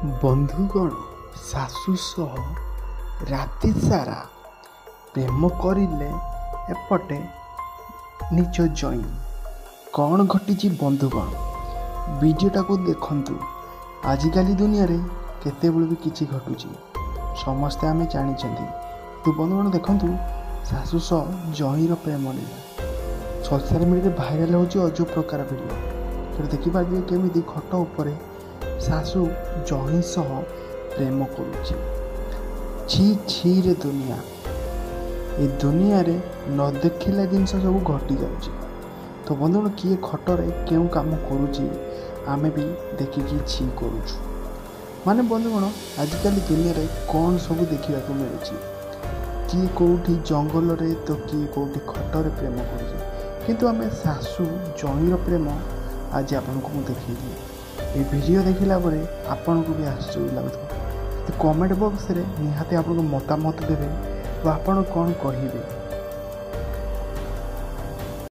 ବନ୍ଧୁଗଣ, ଶାଶୁ ସହ ରାତି ସାରା ପ୍ରେମ କରିଲେ ଏପଟେ ନିଜ ଜଇଁ। କ'ଣ ଘଟିଛି ବନ୍ଧୁଗଣ, ଭିଡ଼ିଓଟାକୁ ଦେଖନ୍ତୁ। ଆଜିକାଲି ଦୁନିଆରେ କେତେବେଳେ ବି କିଛି ଘଟୁଛି, ସମସ୍ତେ ଆମେ ଜାଣିଛନ୍ତି। କିନ୍ତୁ ବନ୍ଧୁଗଣ ଦେଖନ୍ତୁ, ଶାଶୁ ସହ ଜଇଁର ପ୍ରେମ ନୀଳା ସୋସିଆଲ ମିଡ଼ିଆରେ ଭାଇରାଲ୍ ହେଉଛି ଅଜବ ପ୍ରକାର ଭିଡ଼ିଓ। ସେଠି ଦେଖିପାରିବେ କେମିତି ଖଟ ଉପରେ ଶାଶୁ ଜଇଁ ସହ ପ୍ରେମ କରୁଛି। ଛି ଛିରେ ଦୁନିଆ, ଏ ଦୁନିଆରେ ନ ଦେଖିଲା ଜିନିଷ ସବୁ ଘଟି ଯାଉଛି। ତ ବନ୍ଧୁଗଣ, କିଏ ଖଟରେ କେଉଁ କାମ କରୁଛି ଆମେ ବି ଦେଖିକି ଛି କରୁଛୁ। ମାନେ ବନ୍ଧୁଗଣ, ଆଜିକାଲି ଦୁନିଆରେ କ'ଣ ସବୁ ଦେଖିବାକୁ ମିଳୁଛି। କିଏ କେଉଁଠି ଜଙ୍ଗଲରେ ତ କିଏ କେଉଁଠି ଖଟରେ ପ୍ରେମ କରୁଛି। କିନ୍ତୁ ଆମେ ଶାଶୁ ଜଇଁର ପ୍ରେମ ଆଜି ଆପଣଙ୍କୁ ମୁଁ ଦେଖେଇଲି। ଏ ଭିଡ଼ିଓ ଦେଖିଲା ପରେ ଆପଣଙ୍କୁ ବି ଆଶ୍ଚର୍ଯ୍ୟ ଲାଗୁଥିବ। କମେଣ୍ଟ ବକ୍ସରେ ନିହାତି ଆପଣଙ୍କ ମତାମତ ଦେବେ ବା ଆପଣ କ'ଣ କହିବେ।